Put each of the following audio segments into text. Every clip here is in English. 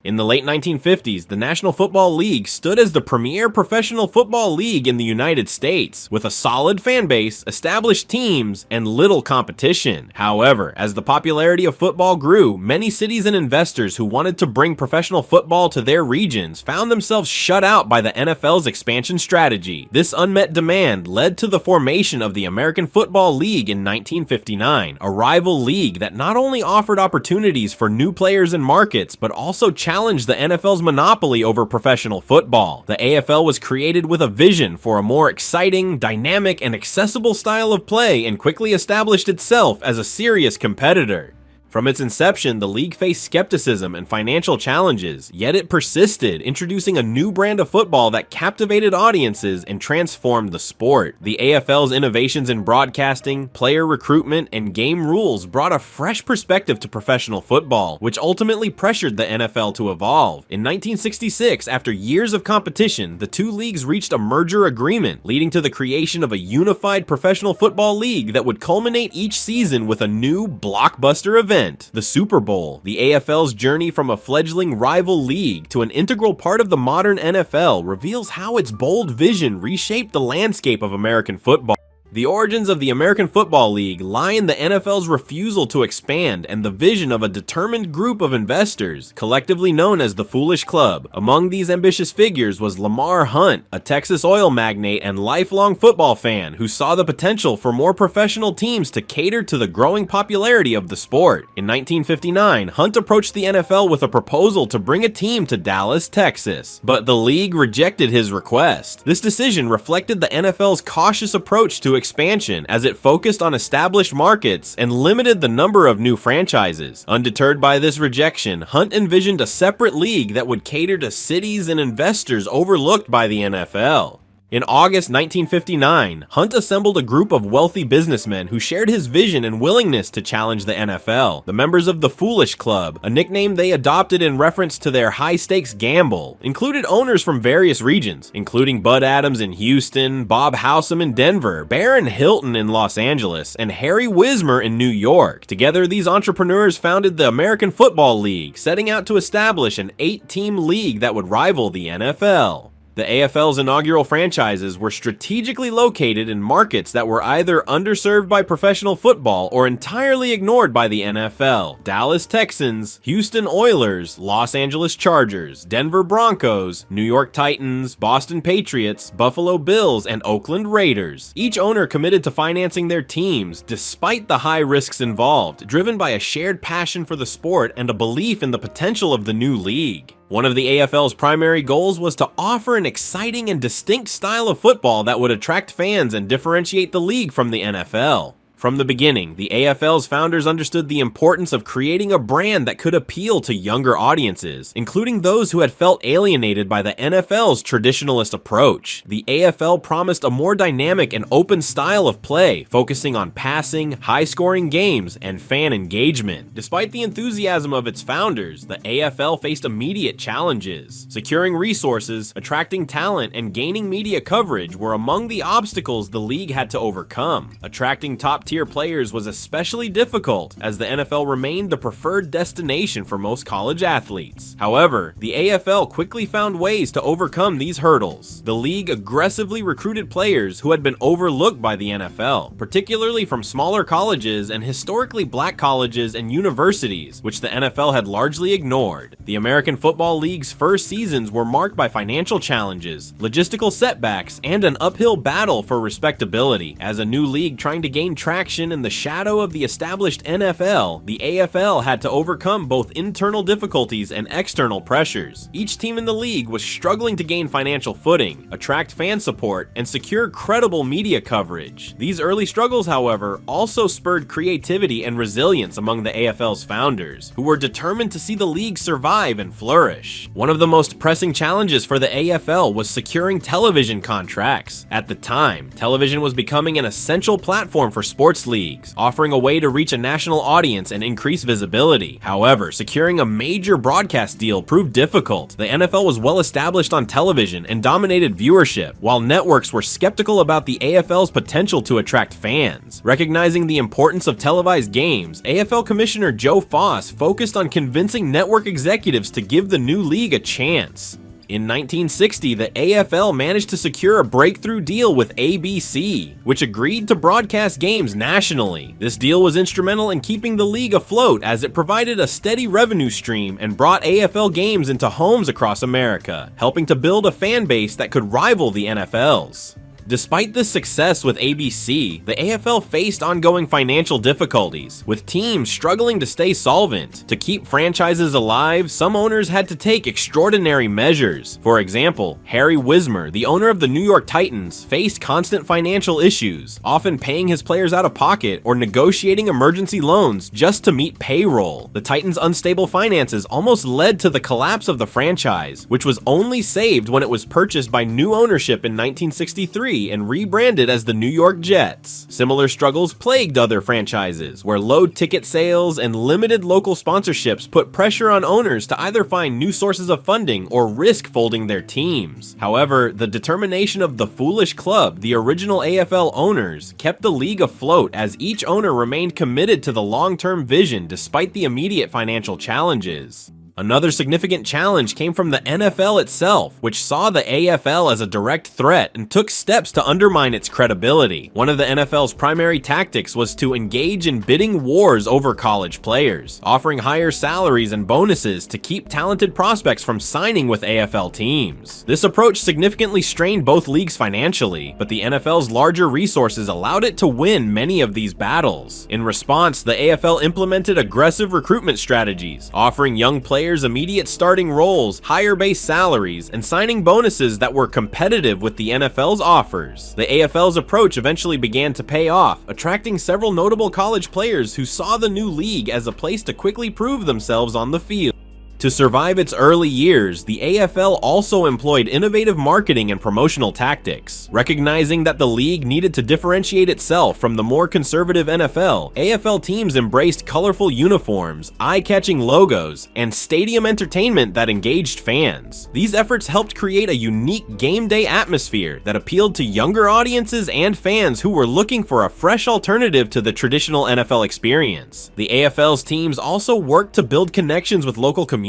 In the late 1950s, the National Football League stood as the premier professional football league in the United States, with a solid fan base, established teams, and little competition. However, as the popularity of football grew, many cities and investors who wanted to bring professional football to their regions found themselves shut out by the NFL's expansion strategy. This unmet demand led to the formation of the American Football League in 1959, a rival league that not only offered opportunities for new players and markets, but also challenged the NFL's monopoly over professional football. The AFL was created with a vision for a more exciting, dynamic, and accessible style of play and quickly established itself as a serious competitor. From its inception, the league faced skepticism and financial challenges, yet it persisted, introducing a new brand of football that captivated audiences and transformed the sport. The AFL's innovations in broadcasting, player recruitment, and game rules brought a fresh perspective to professional football, which ultimately pressured the NFL to evolve. In 1966, after years of competition, the two leagues reached a merger agreement, leading to the creation of a unified professional football league that would culminate each season with a new blockbuster event, the Super Bowl. The AFL's journey from a fledgling rival league to an integral part of the modern NFL reveals how its bold vision reshaped the landscape of American football. The origins of the American Football League lie in the NFL's refusal to expand and the vision of a determined group of investors, collectively known as the Foolish Club. Among these ambitious figures was Lamar Hunt, a Texas oil magnate and lifelong football fan who saw the potential for more professional teams to cater to the growing popularity of the sport. In 1959, Hunt approached the NFL with a proposal to bring a team to Dallas, Texas, but the league rejected his request. This decision reflected the NFL's cautious approach to expansion, as it focused on established markets and limited the number of new franchises. Undeterred by this rejection, Hunt envisioned a separate league that would cater to cities and investors overlooked by the NFL. In August 1959, Hunt assembled a group of wealthy businessmen who shared his vision and willingness to challenge the NFL. The members of the Foolish Club, a nickname they adopted in reference to their high-stakes gamble, included owners from various regions, including Bud Adams in Houston, Bob Howsam in Denver, Baron Hilton in Los Angeles, and Harry Wismer in New York. Together, these entrepreneurs founded the American Football League, setting out to establish an 8-team league that would rival the NFL. The AFL's inaugural franchises were strategically located in markets that were either underserved by professional football or entirely ignored by the NFL. Dallas Texans, Houston Oilers, Los Angeles Chargers, Denver Broncos, New York Titans, Boston Patriots, Buffalo Bills, and Oakland Raiders. Each owner committed to financing their teams despite the high risks involved, driven by a shared passion for the sport and a belief in the potential of the new league. One of the AFL's primary goals was to offer an exciting and distinct style of football that would attract fans and differentiate the league from the NFL. From the beginning, the AFL's founders understood the importance of creating a brand that could appeal to younger audiences, including those who had felt alienated by the NFL's traditionalist approach. The AFL promised a more dynamic and open style of play, focusing on passing, high-scoring games, and fan engagement. Despite the enthusiasm of its founders, the AFL faced immediate challenges. Securing resources, attracting talent, and gaining media coverage were among the obstacles the league had to overcome. Attracting top-tier players was especially difficult, as the NFL remained the preferred destination for most college athletes. However, the AFL quickly found ways to overcome these hurdles. The league aggressively recruited players who had been overlooked by the NFL, particularly from smaller colleges and historically black colleges and universities, which the NFL had largely ignored. The American Football League's first seasons were marked by financial challenges, logistical setbacks, and an uphill battle for respectability. As a new league trying to gain traction in the shadow of the established NFL, the AFL had to overcome both internal difficulties and external pressures. Each team in the league was struggling to gain financial footing, attract fan support, and secure credible media coverage. These early struggles, however, also spurred creativity and resilience among the AFL's founders, who were determined to see the league survive and flourish. One of the most pressing challenges for the AFL was securing television contracts. At the time, television was becoming an essential platform for sports sports leagues, offering a way to reach a national audience and increase visibility. However, securing a major broadcast deal proved difficult. The NFL was well established on television and dominated viewership, while networks were skeptical about the AFL's potential to attract fans. Recognizing the importance of televised games, AFL Commissioner Joe Foss focused on convincing network executives to give the new league a chance. In 1960, the AFL managed to secure a breakthrough deal with ABC, which agreed to broadcast games nationally. This deal was instrumental in keeping the league afloat as it provided a steady revenue stream and brought AFL games into homes across America, helping to build a fan base that could rival the NFL's. Despite this success with ABC, the AFL faced ongoing financial difficulties, with teams struggling to stay solvent. To keep franchises alive, some owners had to take extraordinary measures. For example, Harry Wismer, the owner of the New York Titans, faced constant financial issues, often paying his players out of pocket or negotiating emergency loans just to meet payroll. The Titans' unstable finances almost led to the collapse of the franchise, which was only saved when it was purchased by new ownership in 1963 and rebranded as the New York Jets. Similar struggles plagued other franchises, where low ticket sales and limited local sponsorships put pressure on owners to either find new sources of funding or risk folding their teams. However, the determination of the foolish club, the original AFL owners, kept the league afloat as each owner remained committed to the long-term vision despite the immediate financial challenges. Another significant challenge came from the NFL itself, which saw the AFL as a direct threat and took steps to undermine its credibility. One of the NFL's primary tactics was to engage in bidding wars over college players, offering higher salaries and bonuses to keep talented prospects from signing with AFL teams. This approach significantly strained both leagues financially, but the NFL's larger resources allowed it to win many of these battles. In response, the AFL implemented aggressive recruitment strategies, offering young players immediate starting roles, higher base salaries, and signing bonuses that were competitive with the NFL's offers. The AFL's approach eventually began to pay off, attracting several notable college players who saw the new league as a place to quickly prove themselves on the field. To survive its early years, the AFL also employed innovative marketing and promotional tactics. Recognizing that the league needed to differentiate itself from the more conservative NFL, AFL teams embraced colorful uniforms, eye-catching logos, and stadium entertainment that engaged fans. These efforts helped create a unique game day atmosphere that appealed to younger audiences and fans who were looking for a fresh alternative to the traditional NFL experience. The AFL's teams also worked to build connections with local communities,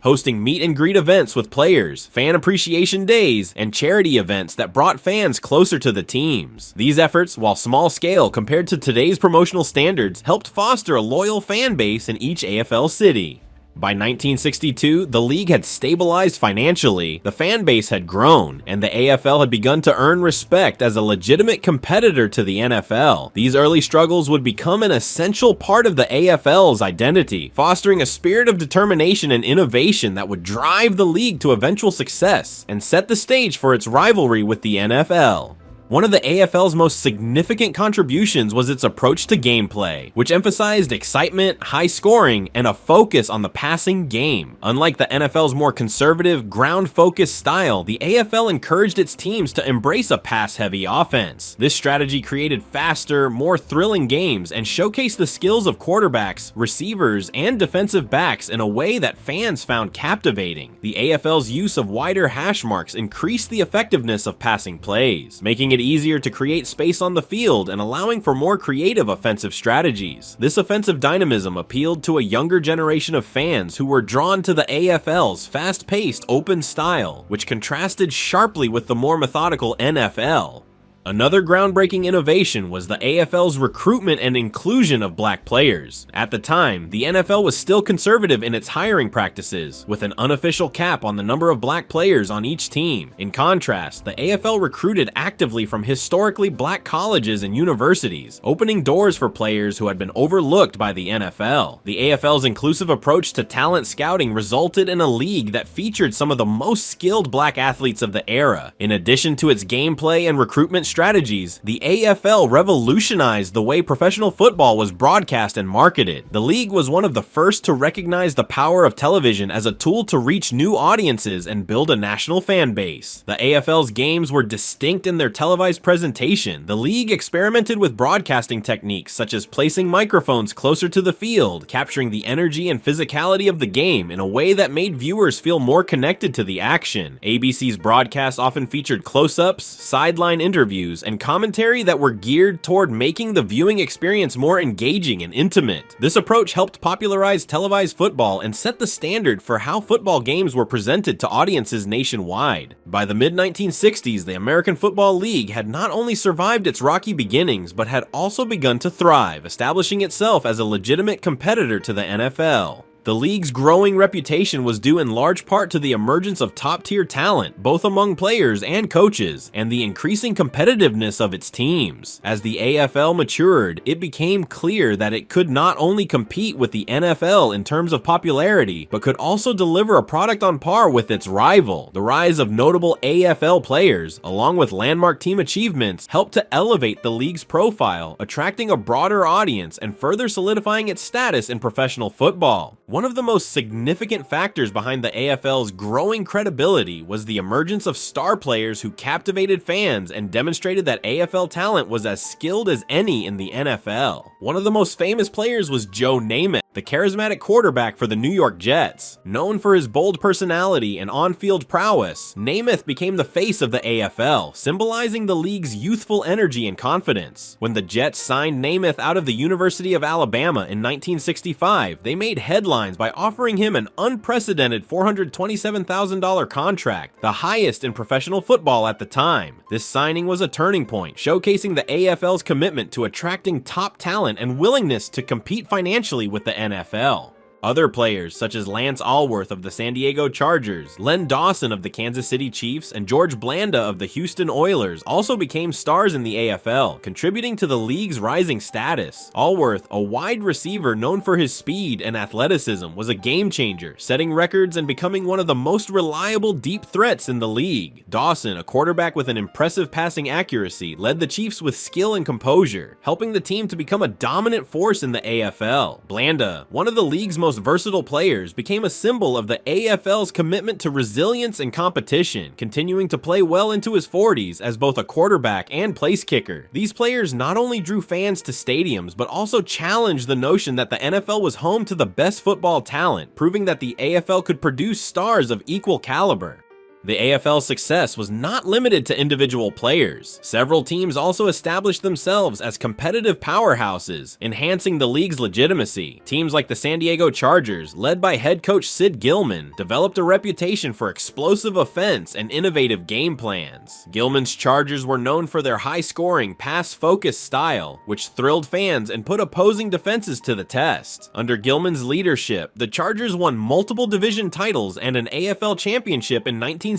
hosting meet and greet events with players, fan appreciation days, and charity events that brought fans closer to the teams. These efforts, while small scale compared to today's promotional standards, helped foster a loyal fan base in each AFL city. By 1962, the league had stabilized financially, the fan base had grown, and the AFL had begun to earn respect as a legitimate competitor to the NFL. These early struggles would become an essential part of the AFL's identity, fostering a spirit of determination and innovation that would drive the league to eventual success and set the stage for its rivalry with the NFL. One of the AFL's most significant contributions was its approach to gameplay, which emphasized excitement, high scoring, and a focus on the passing game. Unlike the NFL's more conservative, ground-focused style, the AFL encouraged its teams to embrace a pass-heavy offense. This strategy created faster, more thrilling games and showcased the skills of quarterbacks, receivers, and defensive backs in a way that fans found captivating. The AFL's use of wider hash marks increased the effectiveness of passing plays, making it easier to create space on the field and allowing for more creative offensive strategies. This offensive dynamism appealed to a younger generation of fans who were drawn to the AFL's fast-paced, open style, which contrasted sharply with the more methodical NFL. Another groundbreaking innovation was the AFL's recruitment and inclusion of black players. At the time, the NFL was still conservative in its hiring practices, with an unofficial cap on the number of black players on each team. In contrast, the AFL recruited actively from historically black colleges and universities, opening doors for players who had been overlooked by the NFL. The AFL's inclusive approach to talent scouting resulted in a league that featured some of the most skilled black athletes of the era. In addition to its gameplay and recruitment strategies, strategies, the AFL revolutionized the way professional football was broadcast and marketed. The league was one of the first to recognize the power of television as a tool to reach new audiences and build a national fan base. The AFL's games were distinct in their televised presentation. The league experimented with broadcasting techniques such as placing microphones closer to the field, capturing the energy and physicality of the game in a way that made viewers feel more connected to the action. ABC's broadcasts often featured close-ups, sideline interviews, and commentary that were geared toward making the viewing experience more engaging and intimate. This approach helped popularize televised football and set the standard for how football games were presented to audiences nationwide. By the mid-1960s, the American Football League had not only survived its rocky beginnings, but had also begun to thrive, establishing itself as a legitimate competitor to the NFL. The league's growing reputation was due in large part to the emergence of top-tier talent, both among players and coaches, and the increasing competitiveness of its teams. As the AFL matured, it became clear that it could not only compete with the NFL in terms of popularity, but could also deliver a product on par with its rival. The rise of notable AFL players, along with landmark team achievements, helped to elevate the league's profile, attracting a broader audience and further solidifying its status in professional football. One of the most significant factors behind the AFL's growing credibility was the emergence of star players who captivated fans and demonstrated that AFL talent was as skilled as any in the NFL. One of the most famous players was Joe Namath, the charismatic quarterback for the New York Jets. Known for his bold personality and on-field prowess, Namath became the face of the AFL, symbolizing the league's youthful energy and confidence. When the Jets signed Namath out of the University of Alabama in 1965, they made headlines by offering him an unprecedented $427,000 contract, the highest in professional football at the time. This signing was a turning point, showcasing the AFL's commitment to attracting top talent and willingness to compete financially with the NFL. Other players, such as Lance Alworth of the San Diego Chargers, Len Dawson of the Kansas City Chiefs, and George Blanda of the Houston Oilers, also became stars in the AFL, contributing to the league's rising status. Alworth, a wide receiver known for his speed and athleticism, was a game changer, setting records and becoming one of the most reliable deep threats in the league. Dawson, a quarterback with an impressive passing accuracy, led the Chiefs with skill and composure, helping the team to become a dominant force in the AFL. Blanda, one of the league's most versatile players, became a symbol of the AFL's commitment to resilience and competition, continuing to play well into his 40s as both a quarterback and place kicker. These players not only drew fans to stadiums, but also challenged the notion that the NFL was home to the best football talent, proving that the AFL could produce stars of equal caliber. The AFL's success was not limited to individual players. Several teams also established themselves as competitive powerhouses, enhancing the league's legitimacy. Teams like the San Diego Chargers, led by head coach Sid Gilman, developed a reputation for explosive offense and innovative game plans. Gilman's Chargers were known for their high-scoring, pass-focused style, which thrilled fans and put opposing defenses to the test. Under Gilman's leadership, the Chargers won multiple division titles and an AFL championship in 1963,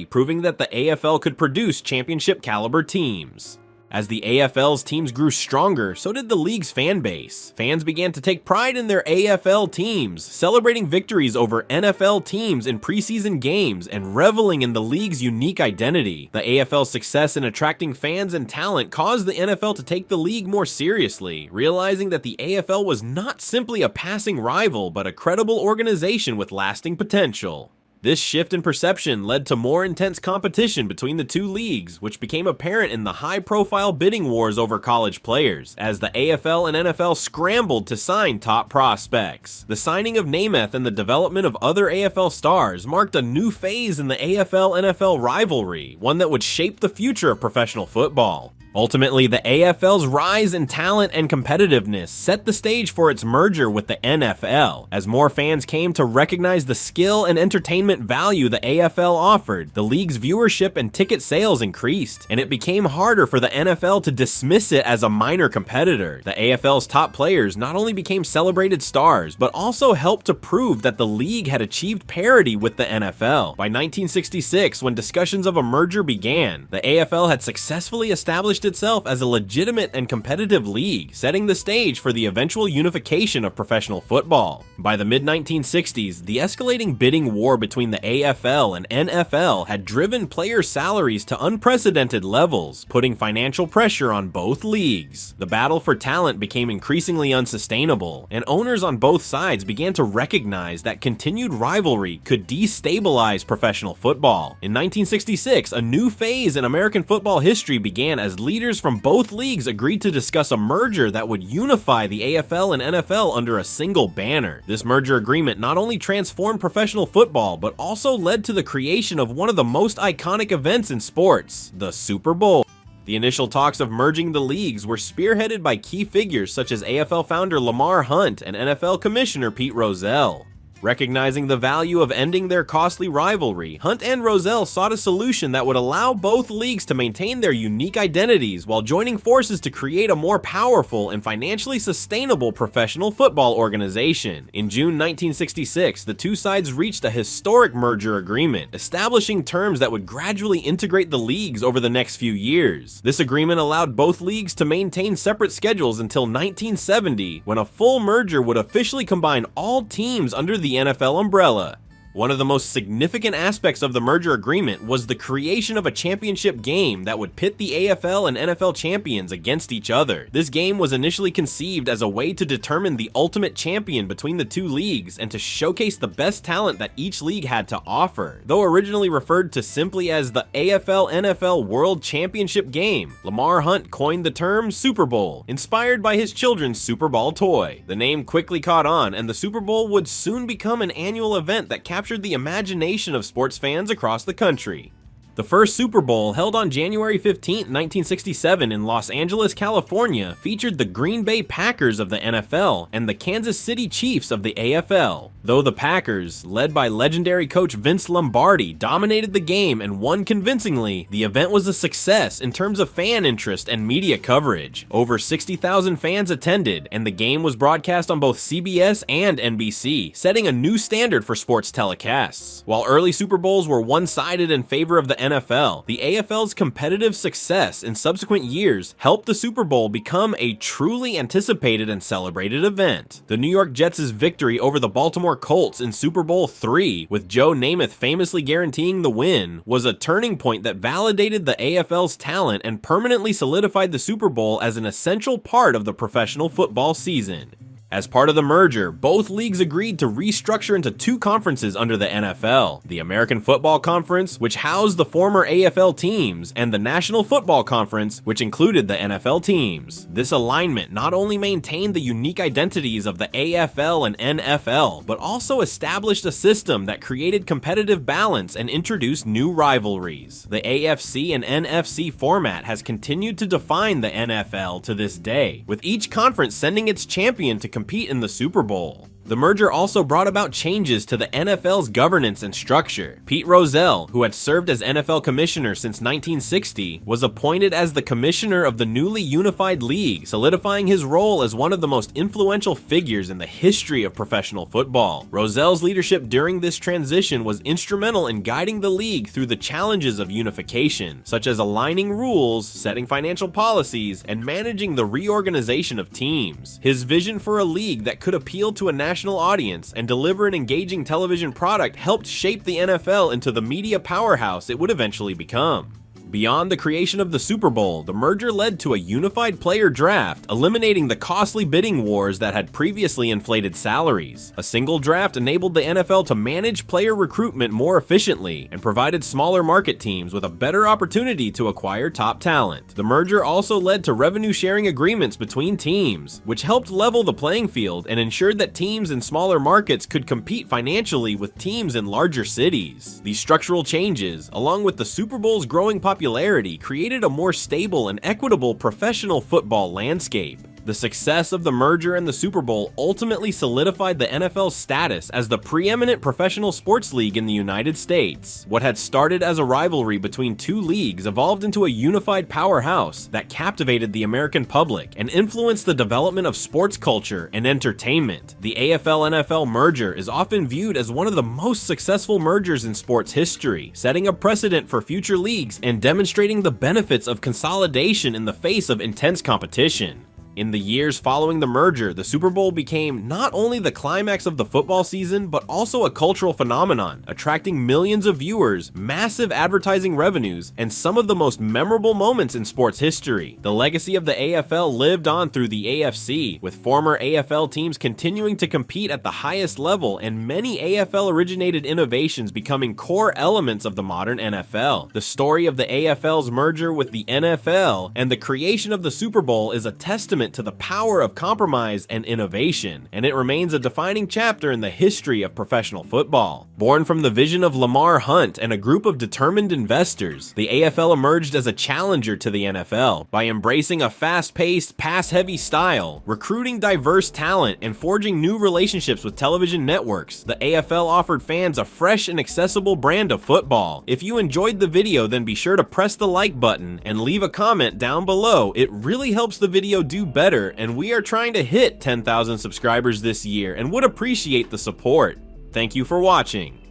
proving that the AFL could produce championship-caliber teams. As the AFL's teams grew stronger, so did the league's fan base. Fans began to take pride in their AFL teams, celebrating victories over NFL teams in preseason games and reveling in the league's unique identity. The AFL's success in attracting fans and talent caused the NFL to take the league more seriously, realizing that the AFL was not simply a passing rival, but a credible organization with lasting potential. This shift in perception led to more intense competition between the two leagues, which became apparent in the high-profile bidding wars over college players, as the AFL and NFL scrambled to sign top prospects. The signing of Namath and the development of other AFL stars marked a new phase in the AFL-NFL rivalry, one that would shape the future of professional football. Ultimately, the AFL's rise in talent and competitiveness set the stage for its merger with the NFL. As more fans came to recognize the skill and entertainment value the AFL offered, the league's viewership and ticket sales increased, and it became harder for the NFL to dismiss it as a minor competitor. The AFL's top players not only became celebrated stars, but also helped to prove that the league had achieved parity with the NFL. By 1966, when discussions of a merger began, the AFL had successfully established established itself as a legitimate and competitive league, setting the stage for the eventual unification of professional football. By the mid-1960s, the escalating bidding war between the AFL and NFL had driven player salaries to unprecedented levels, putting financial pressure on both leagues. The battle for talent became increasingly unsustainable, and owners on both sides began to recognize that continued rivalry could destabilize professional football. In 1966, a new phase in American football history began as leaders from both leagues agreed to discuss a merger that would unify the AFL and NFL under a single banner. This merger agreement not only transformed professional football, but also led to the creation of one of the most iconic events in sports, the Super Bowl. The initial talks of merging the leagues were spearheaded by key figures such as AFL founder Lamar Hunt and NFL Commissioner Pete Rozelle. Recognizing the value of ending their costly rivalry, Hunt and Rozelle sought a solution that would allow both leagues to maintain their unique identities while joining forces to create a more powerful and financially sustainable professional football organization. In June 1966, the two sides reached a historic merger agreement, establishing terms that would gradually integrate the leagues over the next few years. This agreement allowed both leagues to maintain separate schedules until 1970, when a full merger would officially combine all teams under the NFL umbrella. One of the most significant aspects of the merger agreement was the creation of a championship game that would pit the AFL and NFL champions against each other. This game was initially conceived as a way to determine the ultimate champion between the two leagues and to showcase the best talent that each league had to offer. Though originally referred to simply as the AFL-NFL World Championship Game, Lamar Hunt coined the term Super Bowl, inspired by his children's Super Bowl toy. The name quickly caught on, and the Super Bowl would soon become an annual event that captured the imagination of sports fans across the country. The first Super Bowl, held on January 15, 1967 in Los Angeles, California, featured the Green Bay Packers of the NFL and the Kansas City Chiefs of the AFL. Though the Packers, led by legendary coach Vince Lombardi, dominated the game and won convincingly, the event was a success in terms of fan interest and media coverage. Over 60,000 fans attended, and the game was broadcast on both CBS and NBC, setting a new standard for sports telecasts. While early Super Bowls were one-sided in favor of the NFL, the AFL's competitive success in subsequent years helped the Super Bowl become a truly anticipated and celebrated event. The New York Jets' victory over the Baltimore Colts in Super Bowl III, with Joe Namath famously guaranteeing the win, was a turning point that validated the AFL's talent and permanently solidified the Super Bowl as an essential part of the professional football season. As part of the merger, both leagues agreed to restructure into two conferences under the NFL: the American Football Conference, which housed the former AFL teams, and the National Football Conference, which included the NFL teams. This alignment not only maintained the unique identities of the AFL and NFL, but also established a system that created competitive balance and introduced new rivalries. The AFC and NFC format has continued to define the NFL to this day, with each conference sending its champion to compete in the Super Bowl. The merger also brought about changes to the NFL's governance and structure. Pete Rozelle, who had served as NFL commissioner since 1960, was appointed as the commissioner of the newly unified league, solidifying his role as one of the most influential figures in the history of professional football. Rozelle's leadership during this transition was instrumental in guiding the league through the challenges of unification, such as aligning rules, setting financial policies, and managing the reorganization of teams. His vision for a league that could appeal to a national audience and deliver an engaging television product helped shape the NFL into the media powerhouse it would eventually become. Beyond the creation of the Super Bowl, the merger led to a unified player draft, eliminating the costly bidding wars that had previously inflated salaries. A single draft enabled the NFL to manage player recruitment more efficiently and provided smaller market teams with a better opportunity to acquire top talent. The merger also led to revenue-sharing agreements between teams, which helped level the playing field and ensured that teams in smaller markets could compete financially with teams in larger cities. These structural changes, along with the Super Bowl's growing popularity, created a more stable and equitable professional football landscape. The success of the merger and the Super Bowl ultimately solidified the NFL's status as the preeminent professional sports league in the United States. What had started as a rivalry between two leagues evolved into a unified powerhouse that captivated the American public and influenced the development of sports culture and entertainment. The AFL-NFL merger is often viewed as one of the most successful mergers in sports history, setting a precedent for future leagues and demonstrating the benefits of consolidation in the face of intense competition. In the years following the merger, the Super Bowl became not only the climax of the football season, but also a cultural phenomenon, attracting millions of viewers, massive advertising revenues, and some of the most memorable moments in sports history. The legacy of the AFL lived on through the AFC, with former AFL teams continuing to compete at the highest level and many AFL-originated innovations becoming core elements of the modern NFL. The story of the AFL's merger with the NFL and the creation of the Super Bowl is a testament to the power of compromise and innovation, and it remains a defining chapter in the history of professional football. Born from the vision of Lamar Hunt and a group of determined investors, the AFL emerged as a challenger to the NFL by embracing a fast-paced, pass-heavy style, recruiting diverse talent, and forging new relationships with television networks. The AFL offered fans a fresh and accessible brand of football. If you enjoyed the video, then be sure to press the like button and leave a comment down below. It really helps the video do better, and we are trying to hit 10,000 subscribers this year and would appreciate the support. Thank you for watching.